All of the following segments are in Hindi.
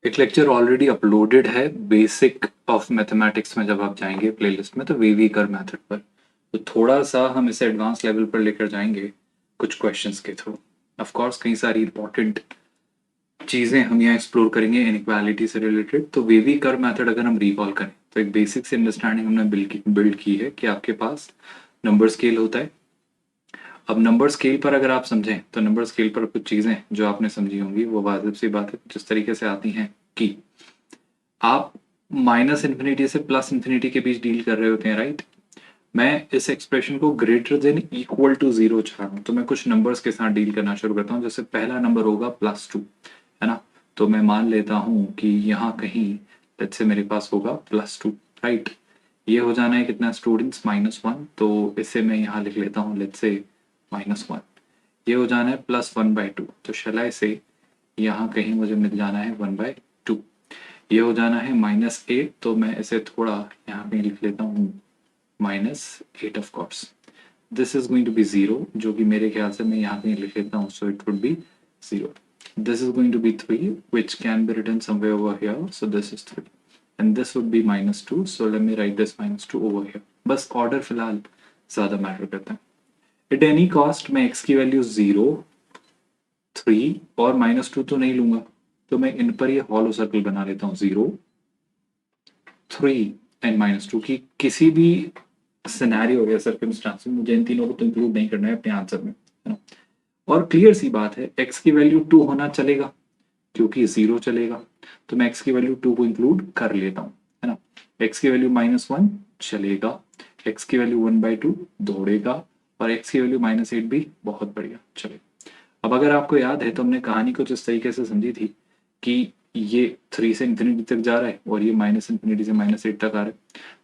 एक लेक्चर ऑलरेडी अपलोडेड है बेसिक ऑफ मैथमेटिक्स में, जब आप जाएंगे प्लेलिस्ट में तो वीवी कर मेथड पर, तो थोड़ा सा हम इसे एडवांस लेवल पर लेकर जाएंगे कुछ क्वेश्चंस के थ्रू। ऑफ कोर्स कई सारी इंपॉर्टेंट चीज़ें हम यहाँ एक्सप्लोर करेंगे इनइक्वालिटी से रिलेटेड। तो वीवी कर मेथड अगर हम रिकॉल करें तो एक बेसिक से अंडरस्टैंडिंग हमने बिल्ड की है कि आपके पास नंबर स्केल होता है। अब नंबर स्केल पर अगर आप समझें तो नंबर स्केल पर कुछ चीज़ें जो आपने समझी होंगी वो वाजिब सी बात है जिस तरीके से आती हैं कि आप माइनस इन्फिनिटी से प्लस इन्फिनिटी के बीच डील कर रहे होते हैं, राइट। मैं इस एक्सप्रेशन को greater than equal to zero चाह रहा हूँ, तो मैं कुछ नंबर्स के साथ डील करना शुरू करता हूँ। जैसे पहला नंबर होगा +2, है ना। तो मैं मान लेता हूँ कि यहाँ कहीं लेट्स से मेरे पास होगा +2, राइट। ये हो जाना है कितना स्टूडेंट्स, -1। तो इसे मैं यहाँ लिख लेता हूँ लेट्स से -1। ये हो जाना है +1/2, तो शलाई से यहाँ कहीं मुझे मिल जाना है 1/2। ये हो जाना है -8, तो मैं इसे थोड़ा यहाँ पे लिख लेता हूँ -8 of course. This is going to be 0, जो कि मेरे ख्याल से मैं यहाँ पे लिख लेता हूँ, so it would be 0। This is going to be 3 which can be written somewhere over here, so this is 3 and this would be -2, so let me write this -2 over here। बस ऑर्डर फिलहाल ज़्यादा मैटर करता है। एट एनी कॉस्ट मैं x की वैल्यू 0, 3 और -2 तो नहीं लूंगा, तो मैं इन पर ये हॉलो सर्कल बना लेता हूँ, 0, 3 एंड -2 की किसी भी सिनेरियो या सर्कमस्टांस में मुझे इन तीनों को तो इंक्लूड नहीं करना है अपने आंसर में, है ना। और क्लियर सी बात है x की वैल्यू 2 होना चलेगा क्योंकि 0 चलेगा, तो मैं x की वैल्यू 2 को इंक्लूड कर लेता हूँ, है ना। x की वैल्यू -1 चलेगा, x की वैल्यू 1/2 दौड़ेगा और x की वैल्यू -8 भी बहुत बढ़िया चलेगा। अब अगर आपको याद है तो हमने कहानी कुछ इस तरीके से समझी थी कि ये 3 से इंफिनिटी तक जा रहा है और ये -इन्फिनिटी से -8 तक आ रहा है।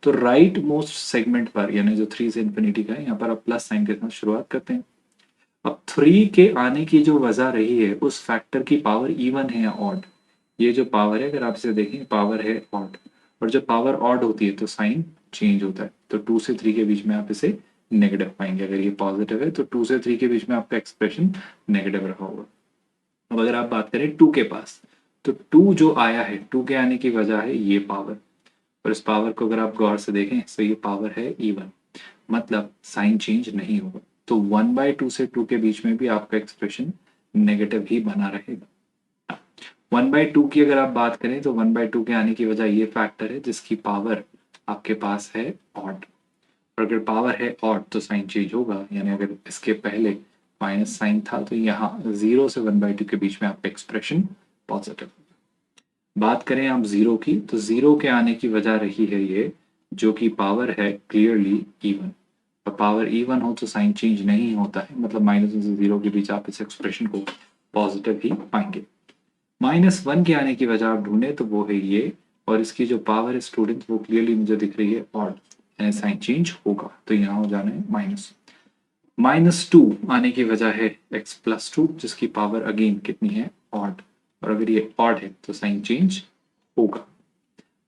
तो राइट मोस्ट सेगमेंट पर, यानी जो 3 से इंफिनिटी का है, यहाँ पर आप प्लस साइन के साथ शुरुआत करते हैं। अब 3 के आने की जो वजह रही है उस फैक्टर की पावर इवन है या ऑड। ये जो पावर है अगर आप इसे देखें पावर है ऑड, और जब पावर ऑड होती है तो साइन चेंज होता है। तो 2 से 3 के बीच में आप इसे नेगेटिव पाएंगे, अगर ये पॉजिटिव है तो 2 से 3 के बीच में आपका एक्सप्रेशन नेगेटिव रहा होगा। अब अगर आप बात करें 2 के पास, तो 2 जो आया है, 2 के आने की वजह है ये पावर, और इस पावर को अगर आप गौर से देखें तो ये पावर है इवन, मतलब साइन चेंज नहीं होगा। तो 1/2 से 2 के बीच में भी आपका एक्सप्रेशन नेगेटिव ही बना रहेगा। 1/2 की अगर आप बात करें तो 1/2 के आने की वजह ये फैक्टर है जिसकी पावर आपके पास है ऑड, और अगर पावर है ऑड तो साइन चेंज होगा, यानी अगर इसके पहले माइनस साइन था तो यहाँ 0 से 1/2 के बीच में आपका एक्सप्रेशन पॉजिटिव होगा। बात करें आप 0 की, तो 0 के आने की वजह रही है ये, जो कि पावर है क्लियरली इवन, और पावर इवन हो तो साइन चेंज नहीं होता है, मतलब -1 से 0 के बीच आप इस एक्सप्रेशन को पॉजिटिव ही पाएंगे। -1 के आने की वजह आप ढूंढे तो वो है ये, और इसकी जो पावर है स्टूडेंट वो क्लियरली मुझे दिख रही है ऑड, यानी साइन चेंज होगा, तो यहाँ हो जाना है -2 आने की वजह है x+2 जिसकी पावर अगेन कितनी है ऑड, और अगर ये ऑड है तो साइन चेंज होगा।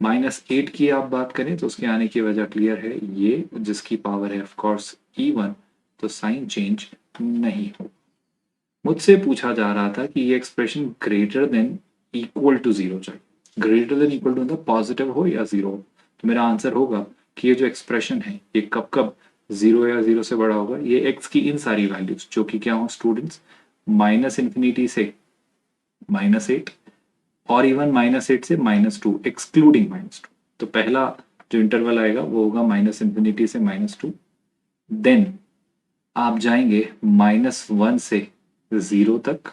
-8 की आप बात करें तो उसके आने की वजह क्लियर है ये, जिसकी पावर है ऑफ कोर्स इवन, तो साइन चेंज नहीं होगा। मुझसे पूछा जा रहा था कि ये expression greater than equal to 0 चाहिए, ग्रेटर देन इक्वल टू मतलब पॉजिटिव हो या 0 हो। तो मेरा आंसर होगा कि ये जो एक्सप्रेशन है ये कब कब 0 या 0 से बड़ा होगा, ये x की इन सारी वैल्यूज जो कि क्या हो स्टूडेंट्स, -इन्फिनिटी से -8 और इवन -8 से -2 एक्सक्लूडिंग -2। तो पहला जो इंटरवल आएगा वो होगा -इन्फिनिटी से -2, देन आप जाएंगे -1 से 0 तक।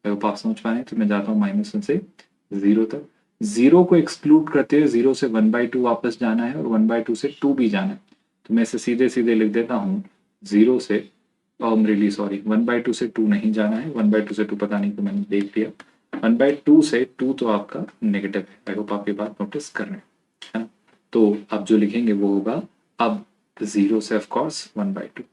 अगर आप समझ पा रहे हैं तो मैं जाता हूँ -1 से 0 तक। 0 को एक्सक्लूड करते हुए 0 से 1/2 वापस जाना है और 1/2 से 2 भी जाना है, तो मैं इसे सीधे सीधे लिख देता हूँ 0 से रियली सॉरी 1/2 से 2 नहीं जाना है, 1/2 से 2 पता नहीं तो मैंने देख लिया, 1/2 से 2 तो आपका नेगेटिव है। आई होप आप ये बात नोटिस कर रहे हैं, है ना। तो आप जो लिखेंगे वो होगा अब 0 से ऑफकोर्स 1/2।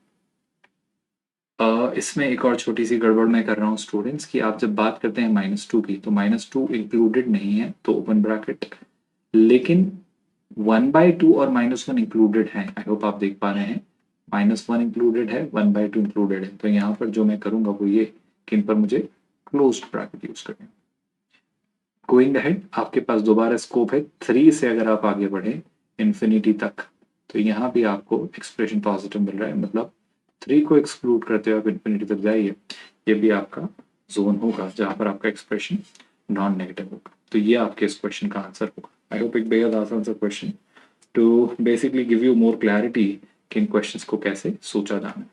इसमें एक और छोटी सी गड़बड़ मैं कर रहा हूँ स्टूडेंट्स की, आप जब बात करते हैं -2 की तो -2 इंक्लूडेड नहीं है तो ओपन ब्रैकेट, लेकिन 1/2 और -1 इंक्लूडेड है। आई होप आप देख पा रहे हैं, -1 इंक्लूडेड है, 1/2 इंक्लूडेड है। तो यहाँ पर जो मैं करूंगा वो ये कि इन पर मुझे क्लोज्ड ब्रैकेट यूज करना है। गोइंग अहेड आपके पास दोबारा स्कोप है 3 से अगर आप आगे बढ़े इन्फिनिटी तक, तो यहाँ भी आपको एक्सप्रेशन पॉजिटिव मिल रहा है, मतलब 3 को एक्सक्लूड करते हुए आप इन्फिनिटी तक जाइए, ये भी आपका जोन होगा जहाँ पर आपका एक्सप्रेशन नॉन नेगेटिव होगा। तो ये आपके इस क्वेश्चन का आंसर होगा। आई होप एक बेहद आसान सा question to basically give you more clarity कि इन क्वेश्चंस को कैसे सोचा जाना।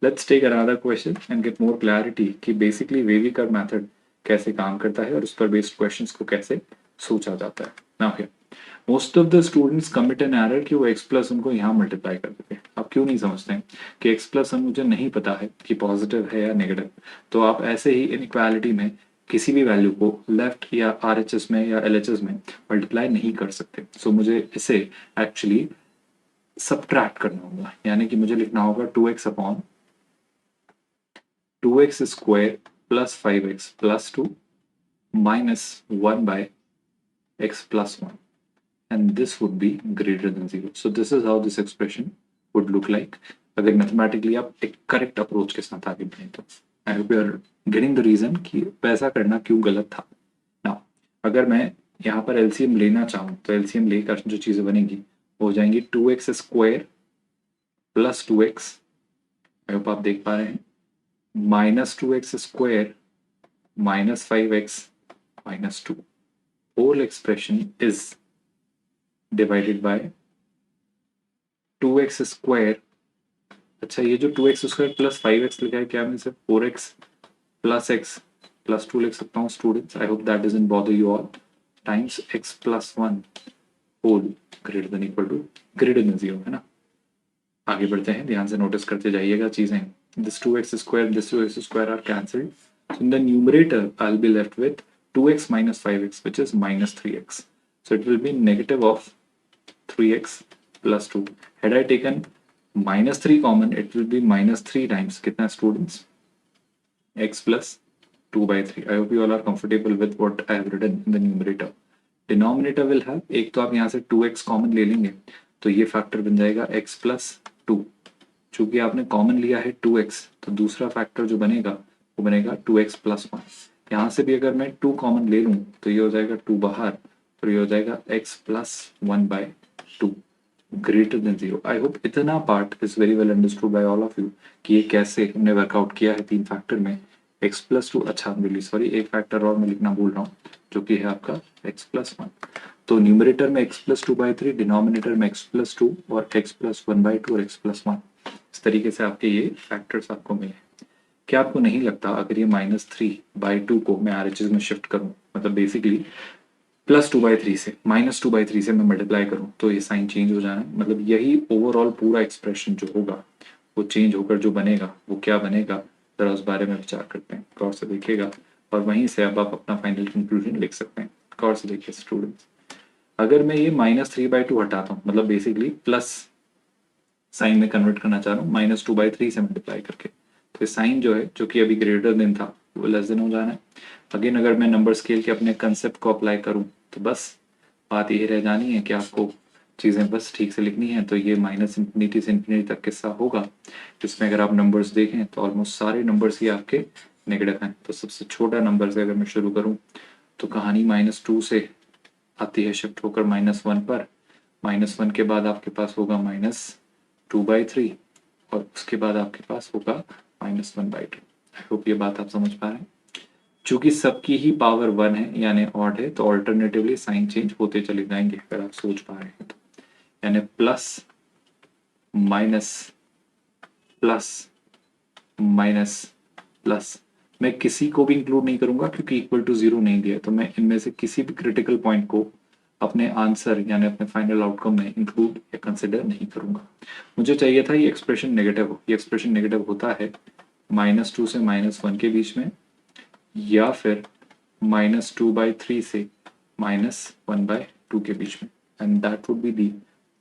Let's take another question and get more clarity कि बेसिकली वेवी कर्व मेथड कैसे काम करता है और उस पर बेस्ड क्वेश्चंस को कैसे सोचा जाता है। Now here most of the students commit an error कि वो एक्स प्लस उनको यहाँ मल्टीप्लाई कर देते हैं। आप क्यों नहीं समझते हैं कि एक्स प्लस मुझे नहीं पता है कि पॉजिटिव है या नेगेटिव, तो आप ऐसे ही इनइक्वालिटी में किसी भी वैल्यू को लेफ्ट या RHS में या LHS में मल्टीप्लाई नहीं कर सकते। सो मुझे इसे एक्चुअली सबट्रैक्ट करना होगा, यानी कि मुझे लिखना होगा 2x upon 2x square plus 5x plus 2 minus 1 by x plus 1, and this would be greater than 0. So this is how this expression would look like अगर मैथमेटिकली आप एक करेक्ट अप्रोच के साथ आगे बढ़ें तो। I hope you are getting the reason कि वैसा करना क्यों गलत था। नाउ अगर मैं यहाँ पर एलसीएम लेना चाहूँ तो एलसीएम लेकर जो चीज़ें बनेगी वो हो जाएंगी 2x square plus 2x, I hope आप देख पा रहे हैं, minus 2x square minus 5x minus 2. Whole expression is divided by 2x square. अच्छा, ये जो 2x स्क्वायर प्लस 5x लिखा है क्या मैं इसे 4x प्लस x प्लस 2 लिख सकता हूँ students? I hope that doesn't bother you all, times x plus 1 whole greater than equal to greater than 0, है ना। आगे बढ़ते हैं, ध्यान से नोटिस करते जाइएगा चीजें। This 2x square this 2x square are cancelled. So in the numerator, I'll be left with 2x minus 5x, which is minus 3x. So it will be negative of 3x plus 2. Had I taken minus 3 common, it will be minus 3 times कितना students? X plus 2 by 3. I hope you all are comfortable with what I have written in the numerator. Denominator will have, एक तो आप यहाँ से 2x कॉमन ले लेंगे तो ये फैक्टर बन जाएगा x plus 2. चूंकि आपने कॉमन लिया है 2x, तो दूसरा फैक्टर जो बनेगा वो बनेगा 2x प्लस 1. यहाँ से भी अगर मैं 2 कॉमन ले लूँ तो ये हो जाएगा 2 बाहर, और ये हो जाएगा x plus 1 by 2 greater than 0. I hope इतना part is very well understood by all of you कि ये कैसे हमने वर्कआउट किया है 3 फैक्टर में x प्लस 2. अच्छा रिली सॉरी, एक फैक्टर और मैं लिखना भूल रहा हूँ जो कि है आपका x प्लस 1. तो न्यूमरेटर में x प्लस 2 बाई 3, डिनोमिनेटर में x प्लस 2 और x प्लस 1 बाई 2 और x प्लस 1. इस तरीके से आपके ये फैक्टर्स आपको मिले। क्या आपको नहीं लगता अगर ये -3/2 को मैं RHS में शिफ्ट करूं, मतलब बेसिकली +2/3 से -2/3 से मैं मल्टीप्लाई करूं तो ये साइन चेंज हो जाना है, मतलब यही ओवरऑल पूरा एक्सप्रेशन जो होगा वो चेंज होकर जो बनेगा वो क्या बनेगा, जरा उस बारे में विचार करते हैं, गौर से देखिएगा और वहीं से अब आप अपना फाइनल कंक्लूजन लिख सकते हैं। गौर से देखिए स्टूडेंट्स, अगर मैं ये -3/2 हटाता हूँ, मतलब बेसिकली प्लस साइन में कन्वर्ट करना चाह रहा हूँ -2/3 से मल्टीप्लाई करके, तो साइन जो है जो कि अभी ग्रेटर देन था वो लेस देन हो जाना है। अगेन अगर मैं नंबर स्केल के अपने कंसेप्ट को अप्लाई करूं तो बस बात यही रह जानी है कि आपको चीज़ें बस ठीक से लिखनी है। तो ये माइनस इंफिनिटी से इंफिनिटी तक किस्सा होगा जिसमें अगर आप नंबर्स देखें तो ऑलमोस्ट सारे नंबर्स ही आपके नेगेटिव हैं। तो सबसे छोटा नंबर से अगर मैं शुरू करूँ तो कहानी -2 से आती है शिफ्ट होकर -1 पर, -1 के बाद आपके पास होगा -2/3 और उसके बाद आपके पास होगा -1/2। आई होप ये बात आप समझ पा रहे हैं। चूंकि सबकी ही पावर 1 है यानी ऑड है, तो ऑल्टरनेटिवली साइन चेंज होते चले जाएंगे अगर आप सोच पा रहे हैं तो, यानी plus minus plus minus plus. मैं किसी को भी इंक्लूड नहीं करूंगा क्योंकि इक्वल टू 0 नहीं दिया, तो मैं इनमें से किसी भी क्रिटिकल पॉइंट को अपने आंसर यानी अपने फाइनल आउटकम में इंक्लूड या कंसिडर नहीं करूंगा। मुझे चाहिए था ये एक्सप्रेशन नेगेटिव हो। ये एक्सप्रेशन नेगेटिव होता है -2 से -1 के बीच में, या फिर -2/3 से -1/2 के बीच में, and that would be the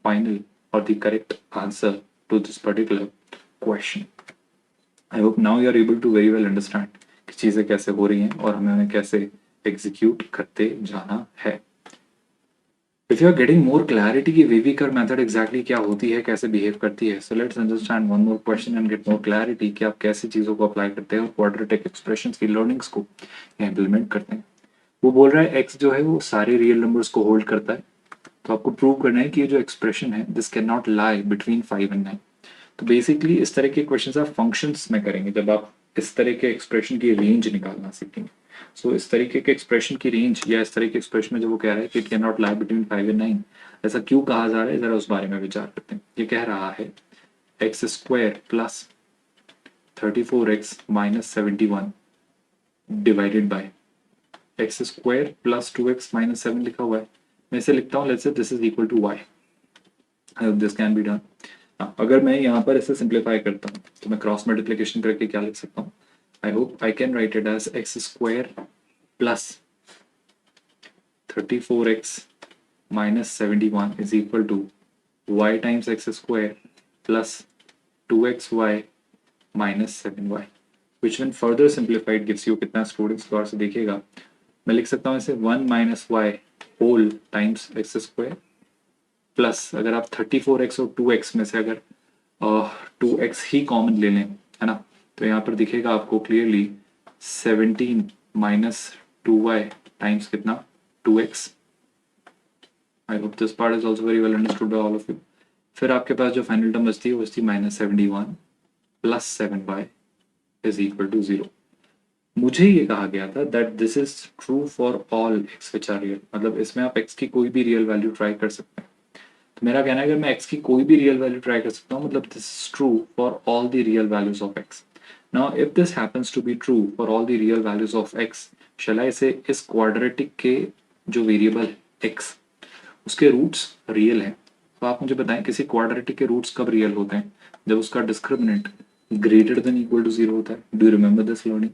final or the correct answer to this particular question. I hope now you are able to very well understand कि चीज़ें कैसे हो रही हैं और हमें उन्हें कैसे एग्जीक्यूट करते जाना है। If you are getting more clarity कि वेवी कर्व मेथड एग्जैक्टली क्या होती है, कैसे बिहेव करती है, so let's understand one more question and get more clarity कि आप कैसे चीज़ों को अप्लाई करते हैं और क्वाड्रेटिक एक्सप्रेशंस की लर्निंग्स को इम्प्लीमेंट करते हैं। वो बोल रहा है x जो है वो सारे रियल नंबर्स को होल्ड करता है, तो आपको प्रूव करना है कि ये जो एक्सप्रेशन है this can not lie between 5 and 9। तो बेसिकली इस तरह के क्वेश्चन आप फंक्शंस में करेंगे जब आप इस तरह के एक्सप्रेशन की रेंज निकालना सीखेंगे। सो इस तरीके के एक्सप्रेशन की रेंज या इस तरह के एक्सप्रेशन में जो वो कह रहा है कि it can not lie between 5 and 9, ऐसा क्यों कहा जा रहा है, जरा उस बारे में विचार करते हैं। ये कह रहा है x square plus 34x minus 71 divided by x square plus 2x minus 7 लिखा हुआ है। मैं इसे लिखता हूँ, let's say this is equal to y. I hope this can be done. अगर मैं यहाँ पर इसे सिंप्लीफाई करता हूँ तो मैं क्रॉस मल्टीप्लिकेशन करके क्या लिख सकता हूँ, I hope I can write it as x square plus 34x minus 71 is equal to y times x square plus 2xy minus 7y, which when further simplified gives you कितना स्टूडेंट्स गौर से देखिएगा, मैं लिख सकता हूँ इसे 1 minus y whole times x square plus, अगर आप 34x और 2x में से अगर 2x ही कॉमन ले लें, है ना, तो यहाँ पर दिखेगा आपको क्लियरली 17 माइनस 2y टाइम्स कितना 2x। I hope this part is also very well understood by all of you. फिर आपके पास जो फाइनल टर्म बचती है वो बचती minus 71 plus 7y is equal to 0। मुझे ये कहा गया था that this is true for all x which are real, मतलब इसमें आप एक्स की कोई भी रियल वैल्यू ट्राई कर सकते हैं। तो मेरा कहना है अगर मैं एक्स की कोई भी रियल वैल्यू ट्राई कर सकता हूँ, मतलब this is true for all the real values of x. Now if this happens to be true for all the real values of x, shall I say इस क्वाड्रेटिक के जो वेरिएबल है एक्स, उसके रूट्स रियल हैं। तो आप मुझे बताएं किसी क्वाड्रेटिक के रूट्स कब रियल होते हैं, जब उसका discriminant greater than equal to 0 होता है। Do you remember this learning?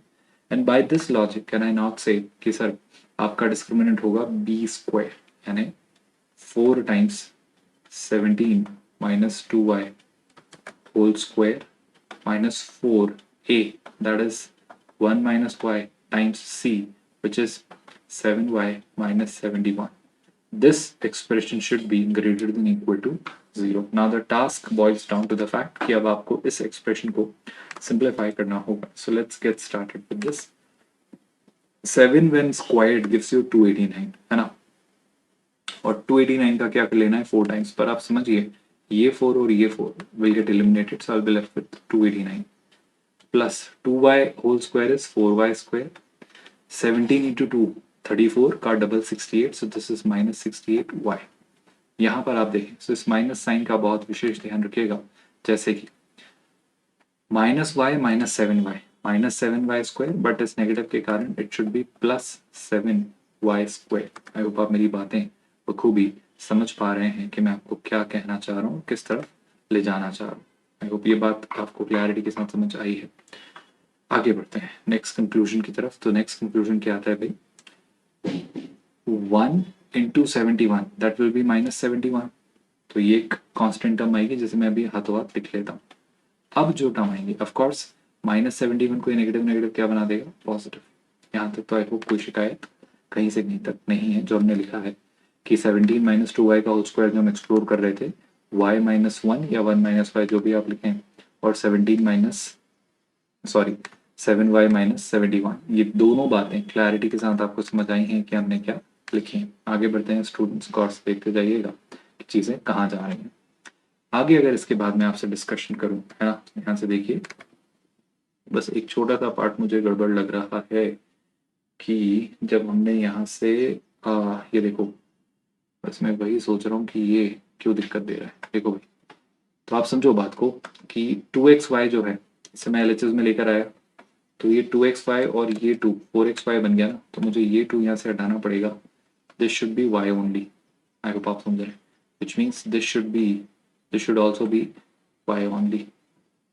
And by this logic can I not say कि सर आपका डिस्क्रिमिनेंट होगा बी स्क्वायर, यानी 4 times 17 minus 2y whole square minus 4a, that is 1 minus y times c, which is 7y minus 71. This expression should be greater than equal to 0. Now the task boils down to the fact कि अब आपको इस expression को simplify करना होगा. So let's get started with this. 7 when squared gives you 289, है ना, और 289 का क्या कर लेना है 4 टाइम्स, पर आप समझिए ये 4 और ये 4 will get eliminated, so I'll be left with 289 plus 2y whole square is 4y square, 17 into 2 34 का double 68, so this is minus 68y। यहाँ पर आप देखें, so इस माइनस साइन का बहुत विशेष ध्यान रखिएगा, जैसे कि minus y minus 7y minus 7y square, but इस नेगेटिव के कारण it should be plus 7y square. I hope आप मेरी बातें बखूबी समझ पा रहे हैं कि मैं आपको क्या कहना चाह रहा हूँ, किस तरफ ले जाना चाह रहा हूँ। आई होप ये बात आपको क्लैरिटी के साथ समझ आई है। आगे बढ़ते हैं नेक्स्ट कंक्लूजन की तरफ। तो नेक्स्ट कंक्लूजन क्या आता है भाई, 1 into 71 that will be minus 71। तो ये एक कांस्टेंट टर्म आएगी जिसे मैं अभी हाथों हाथ लिख लेता हूँ। अब जो टर्म आएंगे ऑफ कोर्स माइनस 71 को नेगेटिव नेगेटिव क्या बना देगा पॉजिटिव। यहाँ तक तो आई होप कोई शिकायत कहीं से कहीं तक नहीं है। जो हमने लिखा है कि 17 माइनस 2y का होल स्क्वायर जो हम एक्सप्लोर कर रहे थे, y माइनस 1 या 1 माइनस वाई जो भी आप लिखें, और 17 माइनस 7y माइनस 71, ये दोनों बातें क्लैरिटी के साथ आपको समझ आई हैं कि हमने क्या लिखी है। आगे बढ़ते हैं स्टूडेंट्स, कोर्स देखते जाइएगा कि चीज़ें कहाँ जा रही हैं आगे। अगर इसके बाद मैं आपसे डिस्कशन करूं, है ना, यहाँ से देखिए बस एक छोटा सा पार्ट मुझे गड़बड़ लग रहा है कि जब हमने यहाँ से ये देखो, बस मैं वही सोच रहा हूँ कि ये क्यों दिक्कत दे रहा है। देखो भाई, तो आप समझो बात को कि 2xy जो है इसे मैं LHS में लेकर आया, तो ये 2xy और ये 2 4xy बन गया ना, तो मुझे ये 2 यहाँ से हटाना पड़ेगा। This should be y only. I hope आप समझ रहे हैं, which means this should also be y only.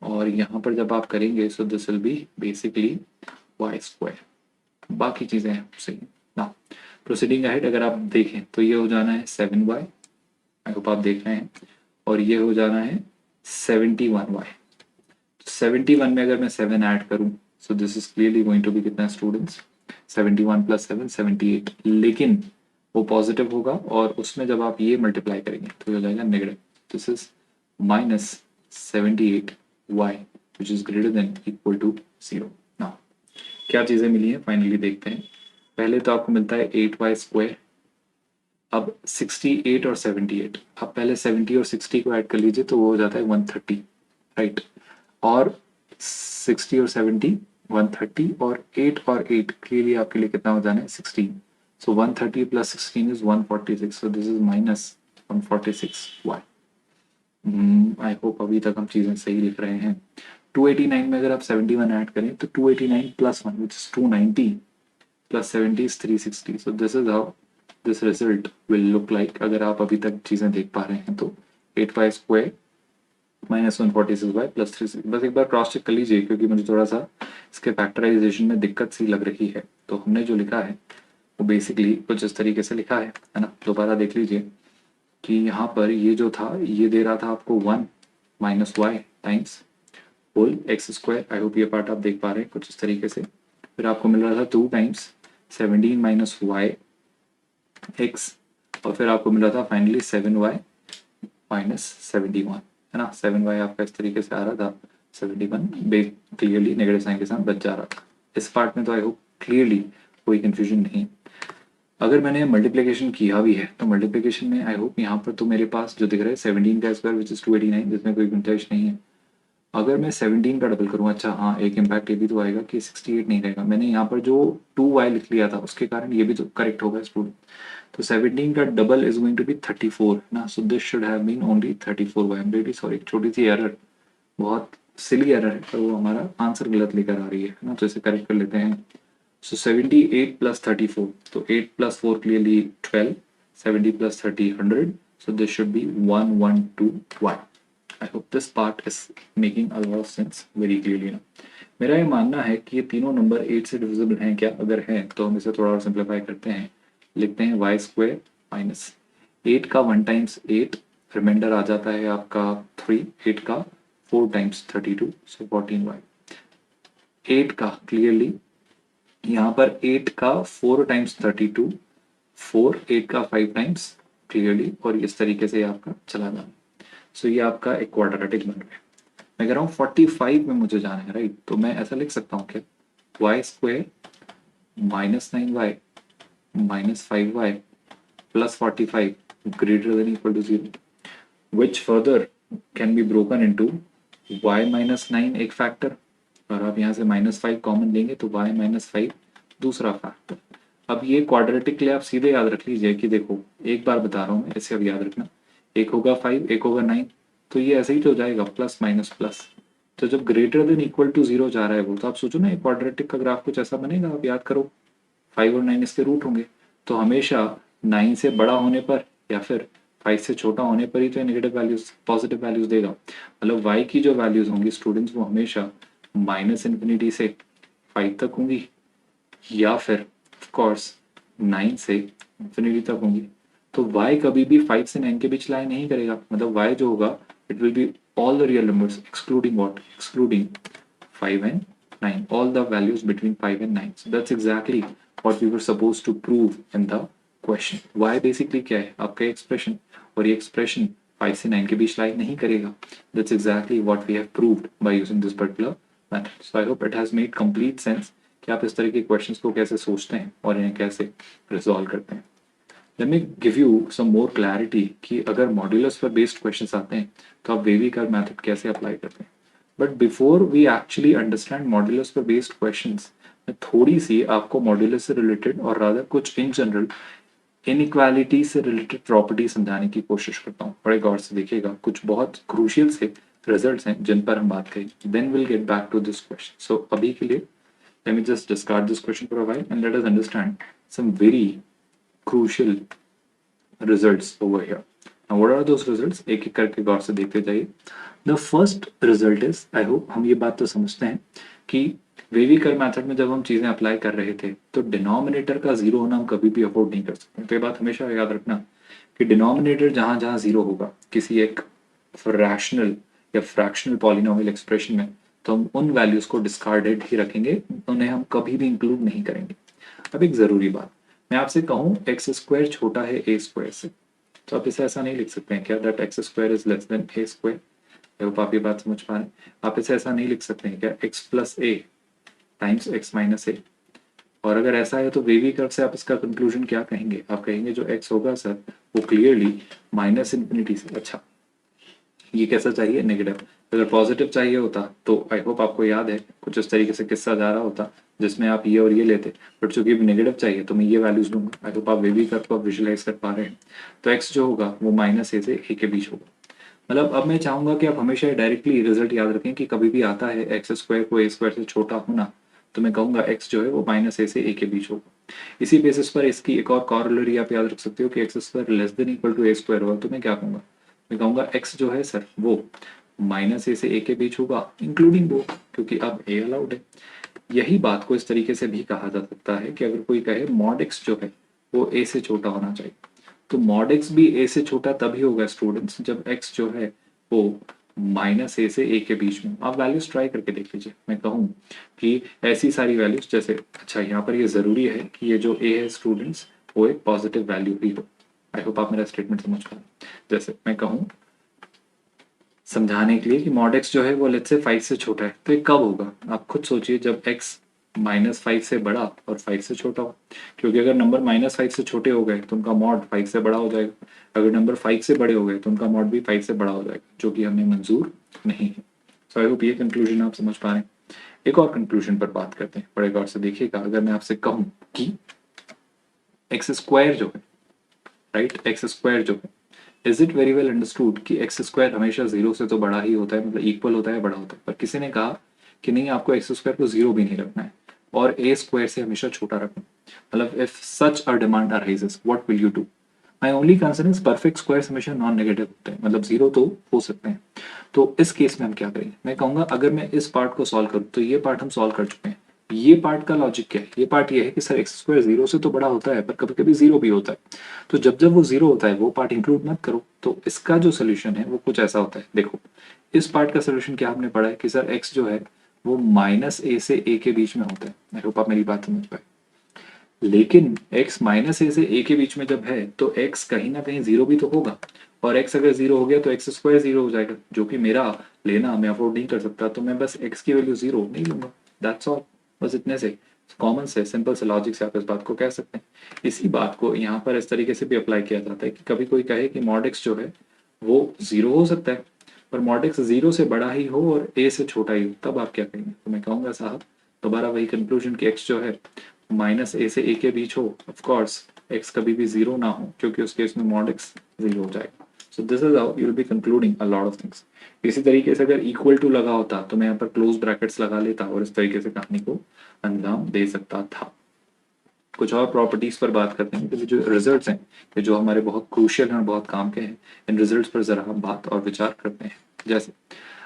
और यहाँ पर जब आप करेंगे so this will be basically y square. बाकी चीज़ें हैं सही ना। प्रोसीडिंग अहेड अगर आप देखें तो ये हो जाना है 7y, आई होप आप देख रहे हैं, और ये हो जाना है 71y। 71 में अगर मैं 7 ऐड करूं so this is clearly going to be कितना स्टूडेंट्स 71 प्लस 7 78, लेकिन वो पॉजिटिव होगा और उसमें जब आप ये मल्टीप्लाई करेंगे तो ये हो जाएगा negative. This is minus 78y which is greater than equal to 0। Now क्या चीज़ें मिली हैं फाइनली देखते हैं। पहले तो आपको मिलता है 8y²। अब 68 और 78, आप पहले 70 और 60 को ऐड कर लीजिए तो वो हो जाता है 130, राइट। और 60 और 70 130, और 8 और 8 के लिए आपके लिए कितना हो जाना है 16। सो 130 plus 16 is 146, so this is minus 146y। I hope अभी तक हम चीज़ें सही लिख रहे हैं। 289 में अगर आप 71 ऐड करें तो 289 plus 1 which is 290 plus 70 is 360. So this is how this result will look like अगर आप अभी तक चीज़ें देख पा रहे हैं तो 8y² माइनस 146y प्लस 360। बस एक बार क्रॉस चेक कर लीजिए क्योंकि मुझे थोड़ा सा इसके फैक्टराइजेशन में दिक्कत सी लग रही है। तो हमने जो लिखा है वो बेसिकली कुछ इस तरीके से लिखा है ना। दोबारा देख लीजिए कि यहाँ पर ये जो था ये दे रहा था आपको 1 minus y times whole x²। I hope ये पार्ट आप देख पा रहे हैं कुछ इस तरीके से। फिर आपको मिल रहा था 2 टाइम्स 17 माइनस वाई एक्स, और फिर आपको मिल रहा था फाइनली 7y माइनस 71, है ना। 7y आपका इस तरीके से आ रहा था, 71 क्लियरली नेगेटिव साइन के साथ बच जा रहा था। इस पार्ट में तो आई होप क्लियरली कोई कंफ्यूजन नहीं। अगर मैंने मल्टीप्लिकेशन किया भी है तो मल्टीप्लिकेशन में आई होप यहाँ पर तो मेरे पास जो दिख रहा है 17 का स्क्वायर विच इज 289, जिसमें कोई गुंजाइश नहीं है। अगर मैं 17 का डबल करूँ, अच्छा हाँ एक इम्पैक्ट ये भी तो आएगा कि 68 नहीं रहेगा। मैंने यहाँ पर जो 2y लिख लिया था उसके कारण ये भी तो करेक्ट होगा स्टूडेंट। तो 17 का double is going to be 34 ना। So this should have been only 34y। I am really sorry, एक छोटी सी एरर, बहुत सिली एरर है, पर वो हमारा आंसर गलत लेकर आ रही है ना। तो इसे करेक्ट कर लेते हैं। सो 78 प्लस 34, तो 8 plus 4 clearly 12, 70 plus 30 100, so this should be 112y। I hope this part is making a lot of sense very clearly ना। मेरा ये मानना है कि ये तीनों नंबर 8 से डिविजिबल हैं क्या? अगर हैं तो हम इसे थोड़ा और सिंप्लीफाई करते हैं, लिखते हैं y² माइनस 8 का 1 टाइम्स 8, रिमाइंडर आ जाता है आपका 3, 8 का 4 टाइम्स 32, सो 14y। 8 का क्लियरली यहाँ पर 8 का 4 टाइम्स 32, 4, 8 का 5 टाइम्स क्लियरली, और इस तरीके से आपका चला जाना। सो ये आपका एक क्वाड्रेटिक बन रहा है। मैं कह रहा हूँ 45 में मुझे जाना है, राइट। तो मैं ऐसा लिख सकता हूँ क्या, y² minus 9y minus 5y plus 45 greater than equal to 0, which further can be broken into y minus 9 एक फैक्टर, और आप यहाँ से -5 कॉमन लेंगे तो y माइनस 5 दूसरा फैक्टर। अब ये क्वाड्रेटिक के लिए आप सीधे याद रख लीजिए कि देखो एक बार बता रहा हूँ मैं, इसे अब याद रखना, एक होगा 5 एक होगा 9, तो ये ऐसे ही तो जाएगा प्लस माइनस प्लस। तो जब ग्रेटर देन इक्वल टू 0 जा रहा है वो, तो आप सोचो ना क्वाड्रेटिक का ग्राफ कुछ ऐसा बनेगा। आप याद करो 5 और 9 इसके रूट होंगे, तो हमेशा 9 से बड़ा होने पर या फिर 5 से छोटा होने पर ही तो नेगेटिव वैल्यूज पॉजिटिव वैल्यूज देगा। मतलब y की जो वैल्यूज होंगी स्टूडेंट्स वो हमेशा -∞ से 5 तक होंगी, या फिर ऑफ कोर्स 9 से इंफिनिटी तक होंगी। तो y कभी भी 5 से 9 के बीच लाई नहीं करेगा। मतलब y जो होगा it will B all the real numbers excluding what? Excluding 5 and 9, all the values between 5 and 9. So that's exactly what we were supposed to prove in the question. y basically क्या है आपका एक्सप्रेशन, और ये एक्सप्रेशन 5 से 9 के बीच लाई नहीं करेगा। That's exactly what we have proved by using this particular method. So I hope it has made complete sense कि आप इस तरह के क्वेश्चंस को कैसे सोचते हैं और इन्हें कैसे रिजॉल्व करते हैं। Let me give you some more clarity कि अगर मॉड्यूलस पर बेस्ड क्वेश्चंस आते हैं तो आप वेवी कर्व मेथड कैसे अप्लाई करते हैं। But before we actually understand modulus पर बेस्ड क्वेश्चंस, मैं थोड़ी सी आपको मॉड्यूलस से रिलेटेड और रादर कुछ इन जनरल इनइक्वालिटी से रिलेटेड प्रॉपर्टी समझाने की कोशिश करता हूँ। बड़े गौर से देखिएगा, कुछ बहुत क्रूशियल से रिजल्ट्स हैं जिन पर हम बात करेंगे। Then will get back to this question. So अभी के लिए let me just discard this question for a while and let us understand some very crucial results over here. Now what are those results? एक एक करके गौर से देखते जाइए। The first result is, I hope हम ये बात तो समझते हैं कि वेवी कर्व मेथड में जब हम चीजें अप्लाई कर रहे थे तो डिनोमिनेटर का जीरो होना हम कभी भी अफोर्ड नहीं कर सकते। तो ये बात हमेशा याद रखना कि डिनोमिनेटर जहां जहां जीरो होगा किसी एक रैशनल या फ्रैक्शनल पॉलिनोमियल एक्सप्रेशन में, तो हम उन वैल्यूज को डिस्कार्डेड ही रखेंगे, उन्हें हम कभी भी इंक्लूड नहीं करेंगे। अब एक जरूरी बात, मैं आपसे कहूं x² छोटा है a² से, तो आप इसे ऐसा नहीं लिख सकते हैं क्या that x² is less than a²। I hope आप ये बात समझ पा रहे हैं। आप इसे ऐसा नहीं लिख सकते हैं क्या x plus a times x minus a। और अगर ऐसा है तो वेवी कर्व से आप इसका कंक्लूजन क्या कहेंगे? आप कहेंगे जो x होगा सर वो क्लियरली माइनस इन्फिनिटी से, अच्छा ये कैसा चाहिए? नेगेटिव। अगर पॉजिटिव चाहिए होता तो आई होप आपको याद है कुछ इस तरीके से किस्सा जा रहा होता जिसमें आप ये और ये लेते, बट चूंकि नेगेटिव चाहिए तो मैं ये वैल्यूज लूंगा। आई होप आप वेवी कर्व को विजुलाइज कर पा रहे हैं। तो x जो होगा वो माइनस ए से ए के बीच होगा। मतलब अब मैं चाहूंगा कि आप हमेशा डायरेक्टली रिजल्ट याद रखें कि कभी भी आता है एक्स स्क्वायर को ए स्क्वायर से छोटा होना, तो मैं कहूंगा एक्स जो है वो माइनस ए से ए के बीच होगा। इसी बेसिस पर इसकी एक और कॉरोलरी आप याद रख सकते हो कि x square less than equal to a square होगा, तो मैं क्या कहूंगा? मैं कहूंगा एक्स जो है सर वो माइनस ए से ए के बीच होगा इंक्लूडिंग दो, क्योंकि अब ए अलाउड है। यही बात को इस तरीके से भी कहा जा सकता है कि अगर कोई कहे मॉड एक्स जो है वो ए से छोटा होना चाहिए, तो मॉड एक्स भी ए से छोटा तभी होगा स्टूडेंट्स जब एक्स जो है वो माइनस ए से ए के बीच में। आप वैल्यूज ट्राई करके देख लीजिए। मैं कहूँ कि ऐसी सारी वैल्यूज जैसे, अच्छा यहाँ पर ये जरूरी है कि ये जो ए है स्टूडेंट्स वो एक पॉजिटिव वैल्यू ही हो। आई होप आप मेरा स्टेटमेंट समझ पाए। जैसे मैं कहूँ समझाने के लिए कि मॉड एक्स जो है वो लेट्स से 5 से छोटा है, तो ये कब होगा? आप खुद सोचिए जब x -5 से बड़ा और 5 से छोटा हो, क्योंकि अगर नंबर -5 से छोटे हो गए तो उनका मॉड 5 से बड़ा हो जाएगा, अगर नंबर 5 से बड़े हो गए तो उनका मॉड भी 5 से बड़ा हो जाएगा, जो कि हमें मंजूर नहीं है। सो आई होप ये कंक्लूजन आप समझ पा रहे हैं। एक और कंक्लूजन पर बात करते हैं, बड़े गौर से देखिएगा। अगर मैं आपसे कहूँ कि एक्स स्क्वायर जो है, राइट, एक्स स्क्वायर जो है, is it very well understood कि एक्स स्क्वायर हमेशा जीरो से तो बड़ा ही होता है, मतलब इक्वल होता है, बड़ा होता है। पर किसी ने कहा कि नहीं, आपको एक्स स्क्वायर को जीरो भी नहीं रखना है और ए स्क्वायर से हमेशा छोटा रखना है। मतलब if such a demand arises what will you do? My only concern is perfect square हमेशा नॉन नेगेटिव होते हैं, मतलब जीरो तो हो सकते हैं। तो इस केस में हम क्या करेंगे? मैं कहूंगा अगर मैं इस पार्ट को सॉल्व करूँ तो ये पार्ट हम सॉल्व कर चुके हैं। ये पार्ट का लॉजिक क्या है? ये पार्ट ये है कि सर एक्स स्क्वायर जीरो से तो बड़ा होता है पर कभी कभी जीरो भी होता है, तो जब जब वो जीरो होता है वो पार्ट इंक्लूड मत करो। तो इसका जो सोल्यूशन है वो कुछ ऐसा होता है। देखो इस पार्ट का सोल्यूशन क्या हमने पढ़ा है कि सर एक्स जो है वो माइनस ए से ए के बीच में होता है। आई होप आप मेरी बात समझ पाए। लेकिन x माइनस ए से a के बीच में जब है तो x कहीं ना कहीं जीरो भी तो होगा, और x अगर जीरो हो गया तो एक्स स्क्वायर जीरो हो जाएगा, जो कि मेरा लेना मैं अफोर्ड नहीं कर सकता, तो मैं बस x की वैल्यू जीरो नहीं लूंगा। That's all. बस इतने से कॉमन से सिंपल से लॉजिक से आप इस बात को कह सकते हैं। इसी बात को यहाँ पर इस तरीके से भी अप्लाई किया जाता है कि कभी कोई कहे कि मॉड x जो है वो जीरो हो सकता है, पर मॉड x जीरो से बड़ा ही हो और a से छोटा ही हो, तब आप क्या कहेंगे? तो मैं कहूंगा साहब दोबारा वही कंक्लूजन कि x जो है माइनस ए से ए के बीच हो, ऑफ कोर्स एक्स कभी भी जीरो ना हो, क्योंकि उस केस में मॉड एक्स जीरो हो जाएगा। सो this is how you will be concluding a lot of things. इसी तरीके से अगर इक्वल टू लगा होता तो मैं यहाँ पर क्लोज ब्रैकेट्स लगा लेता और इस तरीके से कहानी को अंजाम दे सकता था। कुछ और प्रॉपर्टीज पर बात करते हैं, क्योंकि जो रिजल्ट्स हैं ये जो हमारे बहुत क्रूशियल हैं और बहुत काम के हैं, इन रिजल्ट्स पर जरा हम बात और विचार करते हैं। जैसे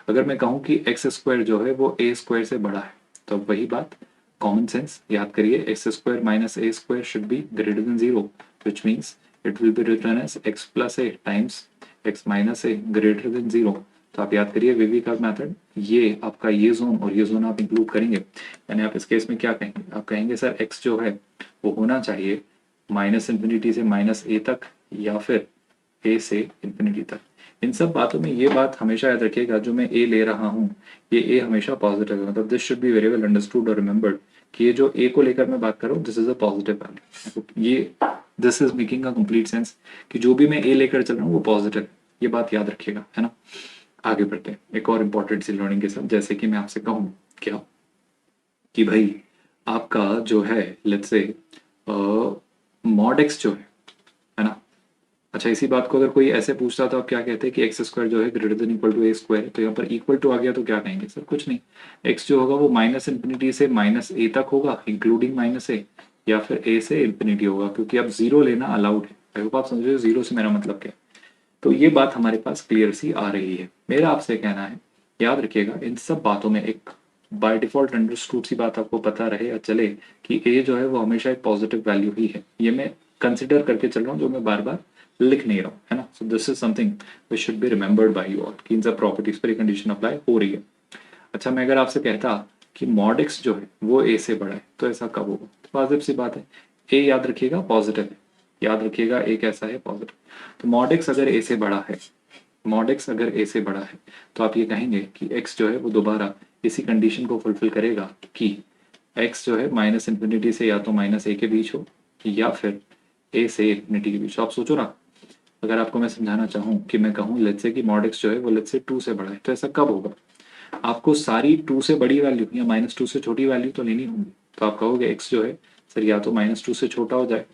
अगर मैं कहूँ कि एक्स स्क्वायर जो है वो ए स्क्वायर से बड़ा है, तो वही बात कॉमन सेंस याद करिए, x square minus a square should be greater than zero, which means it will be written as x plus a times x minus a greater than zero. तो आप याद करिए वीवी कर्व मेथड, ये आपका ये जोन और ये जोन आप इंक्लूड करेंगे, यानी आप इस केस में क्या कहेंगे? आप कहेंगे सर एक्स जो है वो होना चाहिए माइनस इन्फिनिटी से माइनस ए तक, या फिर ए से इन्फिनिटी तक। इन सब बातों में ये बात हमेशा याद रखिएगा, जो मैं ए ले रहा हूँ ये ए हमेशा पॉजिटिव है, मतलब this should be very well understood और रिमेंबर्ड कि ये जो ए को लेकर मैं बात कर रहा हूँ this is a positive value. ये this is making a complete sense कि जो भी मैं ए लेकर चल रहा हूँ वो पॉजिटिव है। ये बात याद रखिएगा, है ना। आगे बढ़ते हैं एक और इम्पोर्टेंट सी लर्निंग के साथ। जैसे कि मैं आपसे कहूँ क्या कि भाई आपका जो है लेट्स से मॉड एक्स जो है ना, अच्छा इसी बात को अगर कोई ऐसे पूछता तो आप क्या कहते हैं कि एक्स स्क्वायर जो है greater than equal to a square, तो यहाँ पर इक्वल टू आ गया तो क्या कहेंगे? सर कुछ नहीं, एक्स जो होगा वो माइनस इन्फिनिटी से माइनस ए तक होगा इंक्लूडिंग माइनस ए, या फिर ए से इन्फिनिटी होगा, क्योंकि अब जीरो लेना अलाउड है। आई होप आप समझ रहे हो जीरो से मेरा मतलब क्या है। तो ये बात हमारे पास क्लियर सी आ रही है। मेरा आपसे कहना है याद रखिएगा इन सब बातों में एक बाय डिफॉल्ट अंडरस्टूड सी बात आपको पता रहे या चले कि ए जो है वो हमेशा एक पॉजिटिव वैल्यू ही है। ये मैं कंसिडर करके चल रहा हूँ, जो मैं बार बार लिख नहीं रहा हूँ, है ना। So this is something which should be remembered by you all कि इन सब प्रॉपर्टीज पर ये कंडीशन अप्लाई हो रही है। अच्छा मैं अगर आपसे कहता कि मॉड एक्स जो है वो ए से बड़ा है, तो ऐसा कब होगा? तो पॉजिटिव सी बात है, ए याद रखिएगा पॉजिटिव है, याद रखिएगा ए कैसा है? पॉजिटिव। तो मॉड एक्स अगर ए से बड़ा है, मॉड एक्स अगर ए से बड़ा है, तो आप ये कहेंगे कि एक्स जो है वो दोबारा इसी कंडीशन को फुलफिल करेगा कि x जो है माइनस इन्फिनिटी से या तो माइनस ए के बीच हो या फिर a से इन्फिनिटी के बीच। आप सोचो ना, अगर आपको मैं समझाना चाहूँ कि मैं कहूँ लेट्स से कि मॉड x जो है वो लेट्स से 2 से बड़ा है, तो ऐसा कब होगा? आपको सारी 2 से बड़ी वैल्यू या -2 से छोटी वैल्यू तो लेनी होगी। तो आप कहोगे x जो है सर या तो -2 से छोटा हो जाए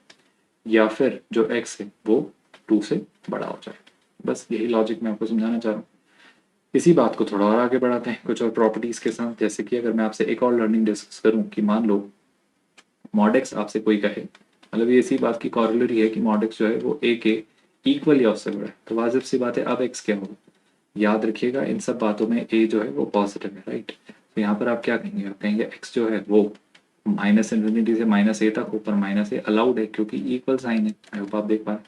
या फिर जो x है वो 2 से बड़ा हो जाए। बस यही लॉजिक मैं आपको समझाना चाह रहा हूँ। इसी बात को थोड़ा और आगे बढ़ाते हैं कुछ और प्रॉपर्टीज के साथ। जैसे कि अगर मैं आपसे एक और लर्निंग डिस्कस करूं कि मान लो मॉड एक्स आपसे कोई कहे, मतलब ये इसी बात की कॉरिलरी है कि मॉड एक्स जो है वो ए के इक्वल या उससे बड़ा है, तो वाजिब सी बात है अब एक्स क्या होगा? याद रखिएगा इन सब बातों में ए जो है वो पॉजिटिव है, राइट? तो यहाँ पर आप क्या कहेंगे? आप कहेंगे एक्स जो है वो माइनस इन्फिनिटी से माइनस ए तक ऊपर माइनस ए अलाउड है क्योंकि इक्वल साइन है। आई होप आप देख पाए।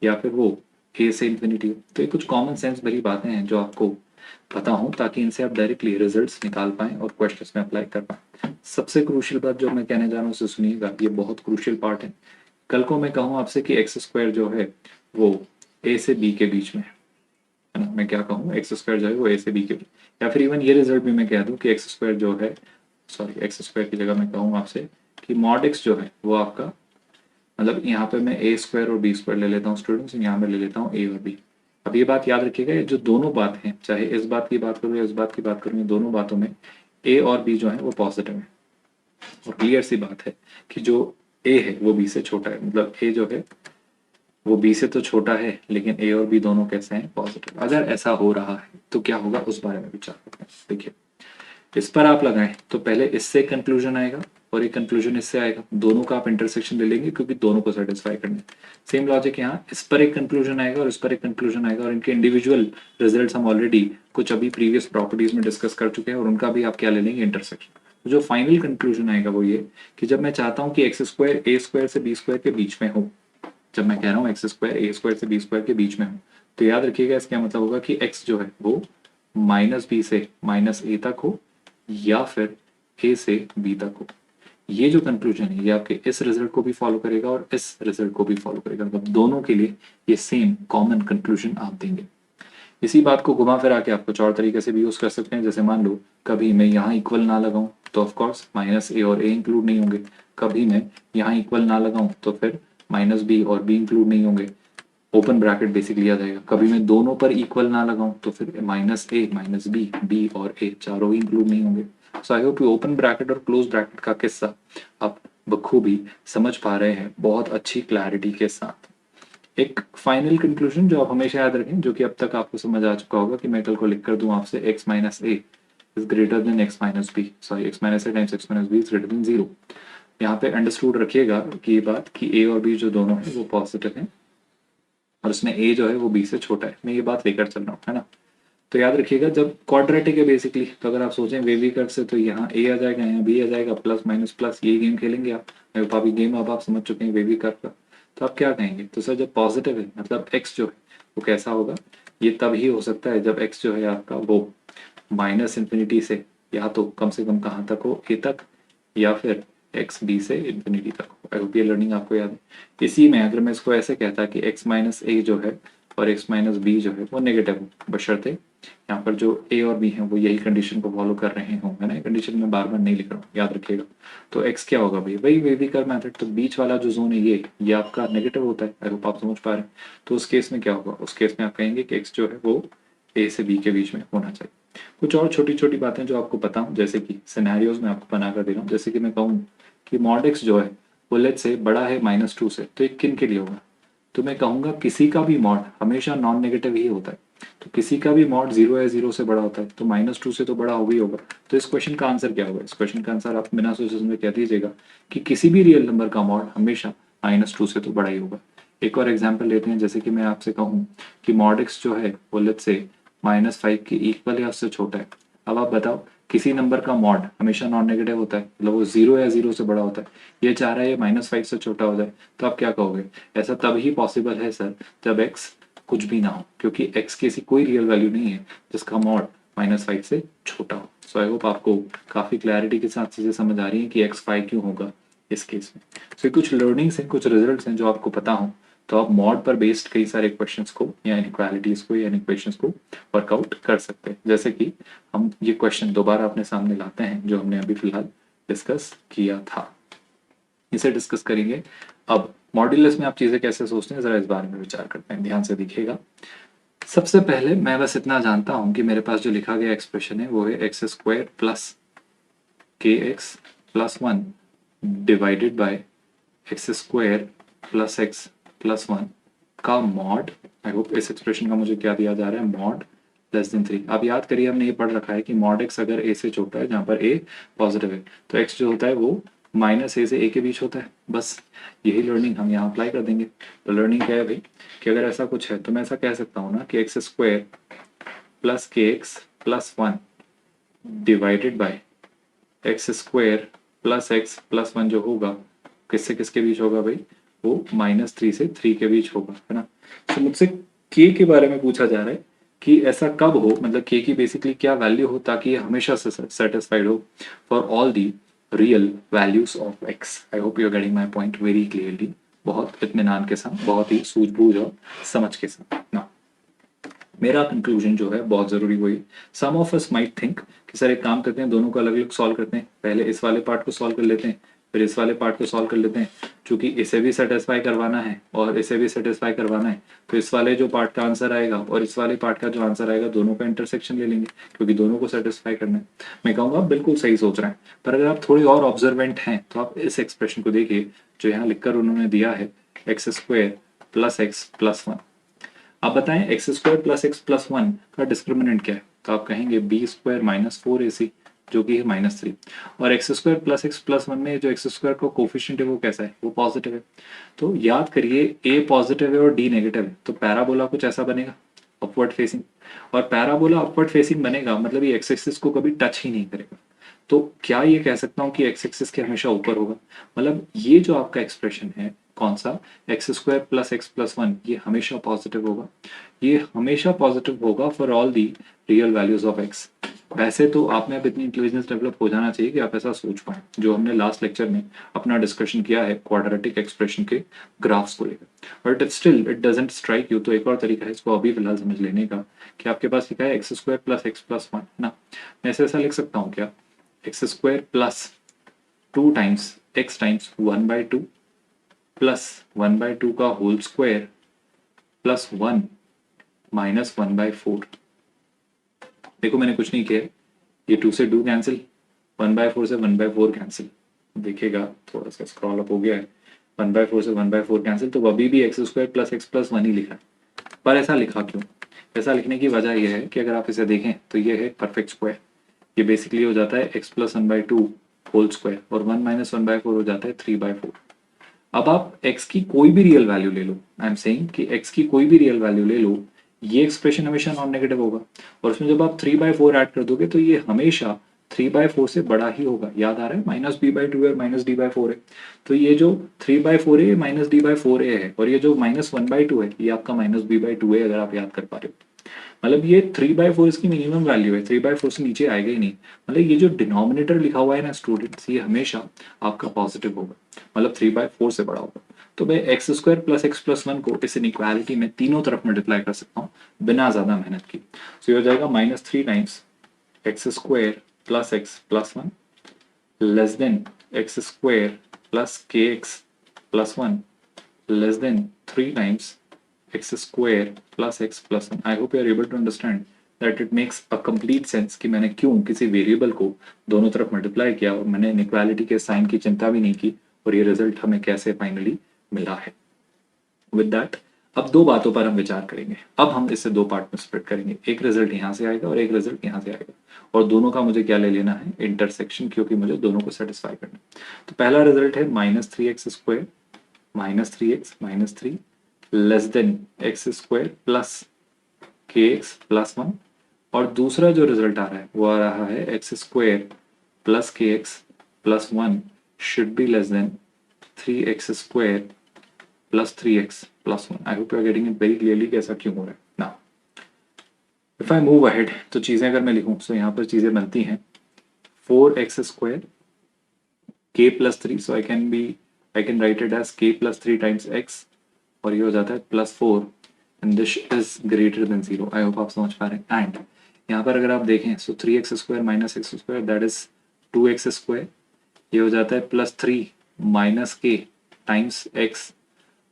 या फिर वो ए से इन्फिनिटी हो। तो ये कुछ कॉमन सेंस भरी बातें हैं जो आपको पता हो ताकि इनसे आप डायरेक्टली रिजल्ट्स निकाल पाएं और क्वेश्चंस में अप्लाई कर पाएं। सबसे क्रूशियल बात जो मैं कहने जा रहा हूँ उसे सुनिएगा, ये बहुत क्रूशियल पार्ट है। कल को मैं कहूँ आपसे कि एक्स स्क्वायर जो है वो ए से बी के बीच में है ना, मैं क्या कहूँ एक्स स्क्वायर जो है वो ए से बी के बीच, या फिर इवन ये रिजल्ट भी मैं कह दूँ कि एक्स स्क्वायर जो है, सॉरी एक्स स्क्वायर की जगह मैं कहूँ आपसे कि मॉड एक्स जो है वो आपका, मतलब यहाँ पे मैं ए स्क्वायर और बी स्क्वायर ले लेता हूँ स्टूडेंट्स, यहाँ पे ले लेता हूँ ए और बी। अब ये बात याद रखिएगा, ये जो दोनों बात हैं, चाहे इस बात की बात करूँ या इस बात की बात करूँ, ये दोनों बातों में ए और बी जो है वो पॉजिटिव है। और क्लियर सी बात है कि जो ए है वो बी से छोटा है, मतलब ए जो है वो बी से तो छोटा है लेकिन ए और बी दोनों कैसे हैं? पॉजिटिव। अगर ऐसा हो रहा है तो क्या होगा उस बारे में विचार करते हैं। देखिए इस पर आप लगाएं तो पहले इससे कंक्लूजन आएगा और एक कंक्लूजन इससे आएगा, दोनों का आप इंटरसेक्शन ले लेंगे क्योंकि दोनों को सेटिस्फाई करना है। सेम लॉजिक यहाँ इस पर एक कंक्लूजन आएगा और इस पर एक कंक्लूजन आएगा और इनके इंडिविजुअल रिजल्ट्स हम ऑलरेडी कुछ अभी प्रीवियस प्रॉपर्टीज में डिस्कस कर चुके हैं और उनका भी आप क्या ले लेंगे? इंटरसेक्शन। तो जो फाइनल कंक्लूजन आएगा वो ये कि जब मैं चाहता हूँ कि एक्स स्क्वायर ए स्क्वायर से बी स्क्वायर के बीच में हो, जब मैं कह रहा हूँ एक्स स्क्वायर ए स्क्वायर से बी स्क्वायर के बीच में हो, तो याद रखिएगा इसका मतलब होगा कि एक्स जो है वो माइनस बी से माइनस ए तक हो या फिर ए से बी तक हो। ये जो कंक्लूजन है ये आपके इस रिजल्ट को भी फॉलो करेगा और इस रिजल्ट को भी फॉलो करेगा, मतलब दोनों के लिए ये सेम कॉमन कंक्लूजन आप देंगे। इसी बात को घुमा फिरा के आप कुछ और तरीके से भी यूज कर सकते हैं। जैसे मान लो कभी मैं यहाँ इक्वल ना लगाऊं तो ऑफकोर्स माइनस ए और ए इंक्लूड नहीं होंगे, कभी मैं यहाँ इक्वल ना लगाऊं तो फिर माइनस बी और बी इंक्लूड नहीं होंगे, ओपन ब्रैकेट बेसिकली आ जाएगा। कभी मैं दोनों पर इक्वल ना लगाऊं तो फिर माइनस ए माइनस बी बी और ए चारों ही इंक्लूड नहीं होंगे। सो आई होप ओपन ब्रैकेट और क्लोज ब्रैकेट का किस्सा आप बखूबी समझ पा रहे हैं बहुत अच्छी क्लैरिटी के साथ। एक फाइनल कंक्लूजन जो आप हमेशा याद रखें, जो कि अब तक आपको समझ आ चुका होगा कि मैं कल को लिख कर दूं आपसे x minus a is greater than x minus b, sorry x minus a times x minus b is greater than 0। यहाँ पे अंडरस्टूड रखिएगा कि ये बात कि a और b जो दोनों है वो पॉजिटिव है और उसमें a जो है वो b से छोटा है, मैं ये बात लेकर चल रहा हूँ, है ना? तो याद रखिएगा जब क्वाड्रेटिक है बेसिकली, तो अगर आप सोचें वेवी कर्व से तो यहाँ a आ जाएगा यहाँ b आ जाएगा, प्लस माइनस प्लस, यही गेम खेलेंगे आप। अभी गेम अब आप समझ चुके हैं वेवी कर्व का। तो आप क्या कहेंगे? तो सर जब पॉजिटिव है मतलब x जो है वो कैसा होगा? ये तब ही हो सकता है जब x जो है आपका वो माइनस इन्फिनिटी से या तो कम से कम कहाँ तक हो, a तक, या फिर एक्स बी से इन्फिनिटी तक हो। आई होप ये लर्निंग आपको याद है। इसी में अगर मैं इसको ऐसे कहता कि x माइनस ए जो है और x माइनस बी जो है वो नेगेटिव हो, बशर्ते यहाँ पर जो a और b हैं वो यही कंडीशन को फॉलो कर रहे हों, है ना? कंडीशन में बार बार नहीं लिख रहा हूँ, याद रखिएगा। तो x क्या होगा भाई? वही वेवी कर्व मेथड, तो बीच वाला जो जोन है ये आपका नेगेटिव होता है। आई होप आप समझ पा रहे हैं। तो उस केस में क्या होगा? उस केस में आप कहेंगे कि x जो है वो a से b के बीच में होना चाहिए। कुछ और छोटी छोटी बातें जो आपको पता हो, जैसे कि सिनेरियोज में आपको बना कर दे रहा हूँ। जैसे कि मैं कहूँ कि मॉड एक्स जो है वो लेट्स से बड़ा है -2 से, तो एक किन के लिए होगा? तो मैं कहूँगा किसी का भी मॉड हमेशा नॉन नेगेटिव ही होता है। तो किसी का भी मॉड 0 या 0 से बड़ा होता है, तो -2 से तो बड़ा हो ही होगा। तो इस क्वेश्चन का आंसर क्या होगा? इस क्वेश्चन का आंसर आप बिना सोचे समझे कह दीजिएगा कि किसी भी रियल नंबर का मॉड हमेशा -2 से तो बड़ा ही होगा। एक और एग्जाम्पल लेते हैं, जैसे कि मैं आपसे कहूँ कि मॉड एक्स जो है वो लेट्स से -5 के इक्वल या उससे छोटा है। अब आप बताओ किसी नंबर का मॉड हमेशा नॉन नेगेटिव होता है, मतलब वो 0 या 0 से बड़ा होता है। ये चाह रहा है ये -5 से छोटा हो जाए, तो आप क्या कहोगे? ऐसा तब ही पॉसिबल है सर जब x कुछ भी ना हो, क्योंकि x की ऐसी कोई रियल वैल्यू नहीं है जिसका मॉड -5 से छोटा हो। सो आई होप आपको काफी क्लैरिटी के साथ चीजें समझ आ रही हैं कि x 5 क्यों होगा इस केस में। सो कुछ लर्निंग्स हैं, कुछ रिजल्ट्स हैं जो आपको पता हो, तो आप मॉड पर बेस्ड कई सारे क्वेश्चंस को या इनइक्वालिटीज को या इक्वेशंस को वर्कआउट कर सकते हैं। जैसे कि हम ये क्वेश्चन दोबारा अपने सामने लाते हैं जो हमने अभी फिलहाल डिस्कस किया था, इसे डिस्कस करेंगे। अब मॉड्यूलस में आप चीजें कैसे सोचते हैं जरा इस बारे में विचार करते हैं, ध्यान से देखिएगा। सबसे पहले मैं बस इतना जानता हूं कि मेरे पास जो लिखा गया एक्सप्रेशन है वो है x square plus k x plus one divided by x square plus x plus one का मॉड। आई होप इस एक्सप्रेशन का मुझे क्या दिया जा रहा है, मॉड लेस देन 3। आप याद करिए हमने ये पढ़ रखा है कि मॉड एक्स अगर ए से छोटा है, जहां पर ए पॉजिटिव है, तो एक्स जो होता है वो माइनस ए से ए के बीच होता है। बस यही लर्निंग हम यहाँ अप्लाई कर देंगे। तो लर्निंग क्या है भाई, कि अगर ऐसा कुछ है तो मैं ऐसा कह सकता हूँ ना कि x square plus k x plus one divided by x square plus x plus one जो होगा किससे किसके बीच होगा भाई, वो -3 से 3 के बीच होगा, है ना। तो मुझसे के के बारे में पूछा जा रहा है कि ऐसा कब हो, मतलब के की बेसिकली क्या वैल्यू हो ताकि ये हमेशा से सेटिस्फाइड हो for all the real values of x. I hope you are getting my point very clearly, बहुत इत्मीनान के साथ, बहुत ही सूझबूझ और समझ के साथ ना। मेरा कंक्लूजन जो है बहुत जरूरी वही, सम ऑफ अस माइट थिंक कि सर एक काम करते हैं, दोनों को अलग अलग सॉल्व करते हैं, पहले इस वाले पार्ट को सॉल्व कर लेते हैं, फिर इस वाले पार्ट को सॉल्व कर लेते हैं। क्योंकि इसे भी सेटिस्फाई करवाना है और इसे भी सेटिस्फाई करवाना है, तो इस वाले जो पार्ट का आंसर आएगा और इस वाले पार्ट का जो आंसर आएगा दोनों का इंटरसेक्शन ले लेंगे, क्योंकि दोनों को सेटिस्फाई करना है। मैं कहूँगा आप बिल्कुल सही सोच रहे हैं, पर अगर आप थोड़ी और ऑब्जर्वेंट हैं तो आप इस एक्सप्रेशन को देखिए जो यहाँ लिखकर उन्होंने दिया है, x square plus x plus one. आप बताएं x square plus x plus one का डिस्क्रिमिनेंट क्या है, तो आप कहेंगे बी स्क्वायर माइनस 4ac जो कि है -3। और x square plus x plus one में जो एक्स स्क्वायर का कोफिशिएंट है वो कैसा है, वो पॉजिटिव है। तो याद करिए ए पॉजिटिव है और डी नेगेटिव है, तो पैराबोला कुछ ऐसा बनेगा अपवर्ड फेसिंग। और पैराबोला अपवर्ड फेसिंग बनेगा मतलब ये एक्स एक्सिस को कभी टच ही नहीं करेगा। तो क्या ये कह सकता हूँ कि एक्स एक्सिस के हमेशा ऊपर होगा, मतलब ये जो आपका एक्सप्रेशन है कौन सा, x square plus x plus one, ये हमेशा पॉजिटिव होगा, ये हमेशा पॉजिटिव होगा for all the real values of x. वैसे तो आप में अब इतनी इंटेलिजेंस डेवलप हो जाना चाहिए कि आप ऐसा सोच पाए, जो हमने लास्ट लेक्चर में अपना डिस्कशन किया है क्वाड्रेटिक एक्सप्रेशन के ग्राफ्स को लेकर, but still it doesn't strike you. तो एक और तरीका है इसको अभी फिलहाल समझ लेने का, कि आपके पास लिखा है x square plus x plus one ना, मैं ऐसा लिख सकता हूँ क्या, x square plus 2 times x times 1/2 plus 1/2 का होल स्क्वायर प्लस 1 माइनस 1/4। देखो मैंने कुछ नहीं किया, ये 2 से 2 कैंसिल, 1/4 से 1/4 कैंसिल, देखिएगा थोड़ा सा स्क्रॉल अप हो गया है, 1/4 से 1/4 कैंसिल, तो अभी भी x square plus x plus one ही लिखा है। पर ऐसा लिखा क्यों, ऐसा लिखने की वजह यह है कि अगर आप इसे देखें तो ये है परफेक्ट स्क्वायर, ये बेसिकली हो जाता है एक्स प्लस 1/2 होल स्क्वायर, और 1 माइनस 1/4 हो जाता है 3/4। अब आप x की कोई भी रियल वैल्यू ले लो, आई एम सेइंग कि x की कोई भी रियल वैल्यू ले लो, ये एक्सप्रेशन हमेशा नॉन नेगेटिव होगा। और उसमें जब आप 3/4 ऐड कर दोगे तो ये हमेशा 3/4 से बड़ा ही होगा। याद आ रहा है, -b/2 है और -d/4 है, तो ये जो 3/4 है -d/4a है, और ये जो -1/2 है ये आपका -b/2 है, अगर आप याद कर पा रहे हो। मतलब ये 3/4 इसकी मिनिमम वैल्यू है, 3/4 से नीचे आएगा ही नहीं। मतलब ये जो डिनोमिनेटर लिखा हुआ है ना स्टूडेंट्स, ये हमेशा आपका पॉजिटिव होगा, मतलब 3/4 से बड़ा होगा। तो मैं x square plus x plus one को इस इनइक्वालिटी में तीनों तरफ मल्टीप्लाई कर सकता हूँ बिना ज्यादा मेहनत की। तो ये हो जाएगा -3 times x square plus x plus one less than x square plus k x plus one less than 3 times x square plus x plus 1। I hope you are able to understand that it makes a complete sense कि मैंने क्यों किसी वेरिएबल को दोनों तरफ मल्टीप्लाई किया और मैंने इनइक्वालिटी के साइन की चिंता भी नहीं की, और ये रिजल्ट हमें कैसे फाइनली मिला है। विद दैट अब दो बातों पर हम विचार करेंगे। अब हम इसे दो पार्ट में स्प्लिट करेंगे, एक रिजल्ट यहाँ से आएगा और एक रिजल्ट यहाँ से आएगा, और दोनों का मुझे क्या ले लेना है, इंटरसेक्शन, क्योंकि मुझे दोनों को सेटिस्फाई करना है। तो पहला रिजल्ट है -3x square -3x -3 less than x square plus k x plus one, और दूसरा जो रिजल्ट आ रहा है वो आ रहा है x square plus k x plus one should be less than 3x square plus 3x plus one. I hope you are getting it very clearly कि ऐसा क्यों हो रहा है ना। इफ आई मूव अहेड तो चीजें अगर मैं लिखूं तो यहाँ पर चीजें बनती हैं 4x square k plus 3, so I can write it as k plus 3 times x, और ये हो जाता है +4 and this is greater than 0। I hope आप समझ पा रहे हैं। एंड यहाँ पर अगर आप देखें सो 3x square minus x square that is 2x square ये हो जाता है +3 माइनस के टाइम्स एक्स,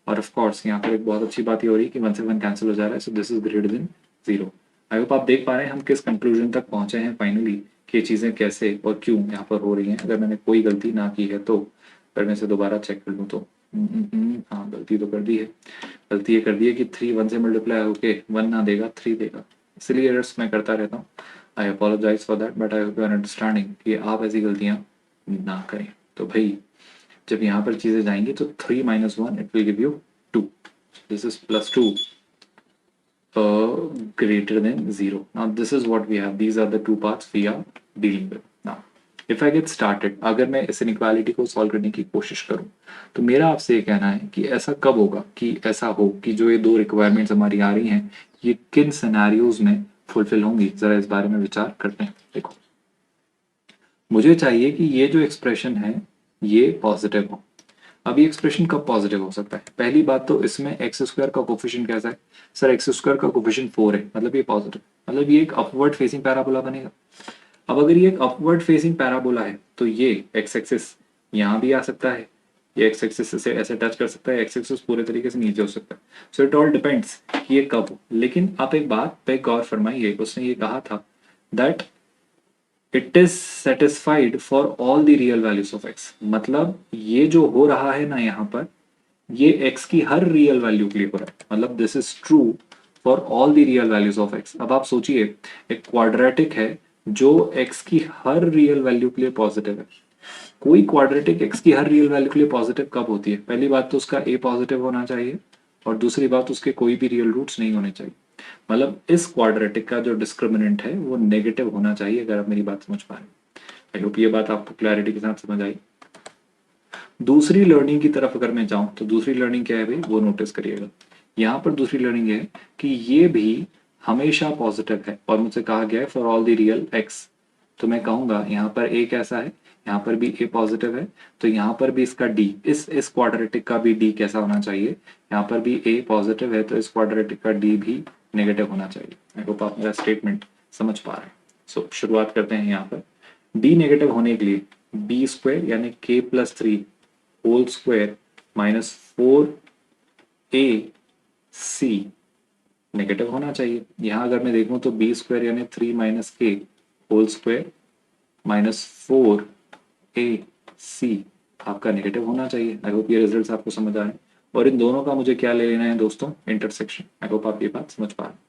और ऑफ कोर्स यहाँ पर एक बहुत अच्छी बात ये हो रही है कि 1 से 1 कैंसिल हो जा रहा है, सो this is greater than 0। I hope आप देख पा रहे हैं हम किस कंक्लूजन तक पहुंचे हैं फाइनली, कि ये चीज़ें कैसे और क्यों यहाँ पर हो रही हैं। अगर मैंने कोई गलती ना की है तो, अगर मैं इसे दोबारा चेक कर लूँ तो हाँ गलती तो कर दी है। गलती ये कर दी है कि 3 1 से मल्टीप्लाई होके 1 ना देगा 3 देगा, इसलिए एरर्स मैं करता रहता हूँ। I apologize for that, but I hope you are understanding कि आप ऐसी गलतियाँ ना करें। तो भाई जब यहाँ पर चीज़ें जाएंगी तो 3 - 1 it will give you 2, this is +2 greater than 0. Now this is what we have, these are the two parts we are dealing with. Now if I get started, अगर मैं इस inequality को सॉल्व करने की कोशिश करूं तो मेरा आपसे ये कहना है कि ऐसा कब होगा कि ऐसा हो कि जो ये दो रिक्वायरमेंट्स हमारी आ रही हैं ये किन सिनेरियोज में फुलफिल होंगी, जरा इस बारे में विचार करते हैं। देखो मुझे चाहिए कि ये जो एक्सप्रेशन है ये पॉजिटिव हो। अब ये एक्सप्रेशन कब पॉजिटिव हो सकता है? पहली बात तो इसमें एक्स स्क्वायर का कोफिशिएंट कैसा है? सर एक्स स्क्वायर का कोफिशिएंट 4 है, मतलब ये पॉजिटिव, मतलब ये एक अपवर्ड फेसिंग पैराबोला बनेगा। अब अगर ये एक अपवर्ड फेसिंग पैराबोला है तो ये एक्स एक्सिस यहाँ भी आ सकता है, ये एक्स एक्सिस से ऐसे टच कर सकता है, एक्स एक्सिस पूरे तरीके से नीचे हो सकता है। सो इट ऑल डिपेंड्स कि ये कब हो। लेकिन आप एक बात पे गौर फरमाइए, उसने ये कहा था that it is satisfied for all the real values of x, मतलब ये जो हो रहा है ना यहाँ पर ये x की हर रियल वैल्यू के लिए हो रहा है, मतलब this is true for all the real values of x। अब आप सोचिए एक क्वाड्रेटिक है जो x की हर रियल वैल्यू के लिए पॉजिटिव है। कोई क्वाड्रेटिक x की हर रियल वैल्यू के लिए पॉजिटिव कब होती है? पहली बात तो उसका a पॉजिटिव होना चाहिए, और दूसरी बात उसके कोई भी रियल रूट्स नहीं होने चाहिए। मतलब इस क्वाड्रेटिक का जो डिस्क्रिमिनेंट है वो नेगेटिव होना चाहिए, अगर आप मेरी बात समझ पा रहे हैं। आई होप ये बात आपको क्लैरिटी के साथ समझ आई। दूसरी लर्निंग की तरफ अगर मैं जाऊं तो दूसरी लर्निंग क्या है भाई, वो नोटिस करिएगा। यहाँ पर दूसरी लर्निंग है कि ये भी हमेशा पॉजिटिव है, और मुझसे कहा गया है for all the real x. तो मैं कहूंगा यहाँ पर ए कैसा है, यहाँ पर भी ए पॉजिटिव है, तो यहाँ पर भी इसका डी, इस क्वाड्रेटिक का भी डी कैसा होना चाहिए, यहाँ पर भी ए पॉजिटिव है तो इस क्वाड्रेटिक का डी भी नेगेटिव होना चाहिए। आई होप आप मेरा स्टेटमेंट समझ पा रहे हैं। सो शुरुआत करते हैं। यहाँ पर डी नेगेटिव होने के लिए बी स्क्वायर यानी के plus 3 whole square -4ac negative होना चाहिए। यहां अगर मैं देखूं तो बी स्क्वायर यानी 3 - के होल स्क्वायर -4ac आपका नेगेटिव होना चाहिए। आई होप ये रिजल्ट्स आपको समझ आ रहे हैं। और इन दोनों का मुझे क्या ले लेना है दोस्तों, इंटरसेक्शन। आई होप आप ये बात समझ पा रहे हैं।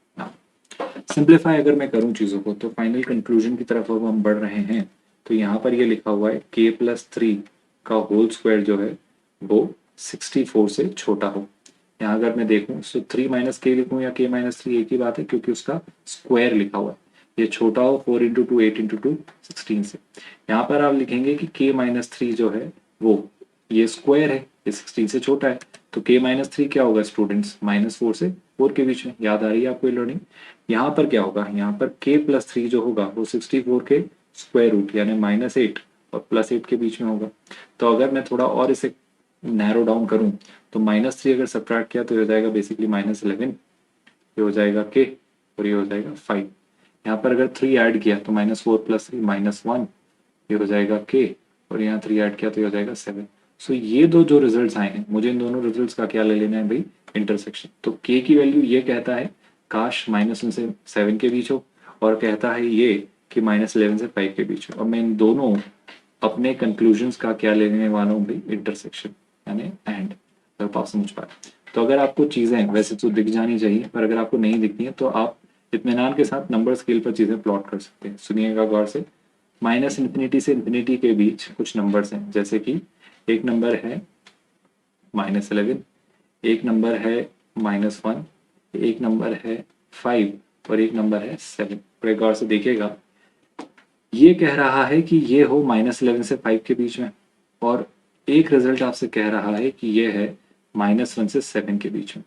सिंप्लीफाई अगर मैं करूं चीजों को तो फाइनल कंक्लूजन की तरफ अब हम बढ़ रहे हैं। तो यहाँ पर ये लिखा हुआ है k + 3 का होल स्क्वायर जो है वो 64 से छोटा हो। यहाँ अगर मैं देखूं तो 3 - के लिखूं या k - 3 एक ही बात है, क्योंकि उसका स्क्वायर लिखा हुआ है। ये छोटा हो 4 × 2 8 × 2 16 से। यहाँ पर आप लिखेंगे कि k - 3 जो है वो ये स्क्वायर है, ये 16 से छोटा है, तो k - 3 क्या होगा स्टूडेंट्स, -4 से 4 के बीच में। याद आ रही है आपको ये लर्निंग? यहाँ पर क्या होगा, यहाँ पर k + 3 जो होगा वो 64 के स्क्वायर रूट यानी -8 और +8 के बीच में होगा। तो अगर मैं थोड़ा और इसे नैरो डाउन करूं तो -3 अगर सब्ट्रैक्ट किया तो ये हो जाएगा बेसिकली -11, ये हो जाएगा k और ये हो जाएगा 5। यहाँ पर अगर 3 ऐड किया तो -4 + 3 -1, ये हो जाएगा k, और यहाँ 3 ऐड किया तो ये हो जाएगा 7। सो ये दो जो रिजल्ट्स आए हैं, मुझे इन दोनों रिजल्ट्स का क्या ले लेना है भाई, इंटरसेक्शन। तो k की वैल्यू ये कहता है काश -1 से 7 के बीच हो, और कहता है ये कि -11 से 5 के बीच हो। और मैं इन दोनों अपने कंक्लूजन्स का क्या लेने वाला हूँ भाई, इंटरसेक्शन यानी एंड। अगर आप समझ पाए तो अगर आपको चीजें वैसे तो दिख जानी चाहिए, पर अगर आपको नहीं दिखती है तो आप इत्मीनान के साथ नंबर स्केल पर चीजें प्लॉट कर सकते हैं। सुनिएगा गौर से। -∞ से ∞ के बीच कुछ नंबर्स हैं, जैसे कि एक नंबर है -11, एक नंबर है -1, एक नंबर है 5 और एक नंबर है 7। बड़े गौर से देखिएगा, ये कह रहा है कि ये हो -11 से 5 के बीच में, और एक रिजल्ट आपसे कह रहा है कि ये है -1 से 7 के बीच में।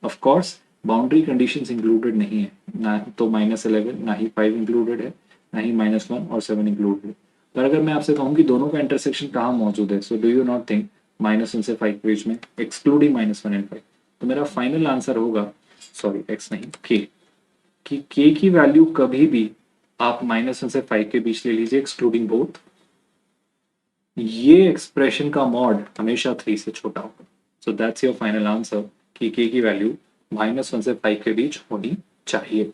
Of course boundary conditions included नहीं है, ना तो -11 ना ही 5 इंक्लूडेड है, ना ही -1 और 7 इंक्लूडेड है। पर अगर मैं आपसे कहूँ कि दोनों का इंटरसेक्शन कहाँ मौजूद है, so do you not think -1 से 5 के बीच में, एक्सक्लूडिंग -1 एंड 5, तो मेरा फाइनल आंसर होगा, सॉरी x नहीं k, कि k की वैल्यू कभी भी आप -1 से 5 के बीच ले लीजिए, एक्सक्लूडिंग बोथ, ये एक्सप्रेशन का मॉड हमेशा 3 से छोटा होगा। So that's your final answer कि k की वैल्यू -1 से 5 के बीच होनी चाहिए।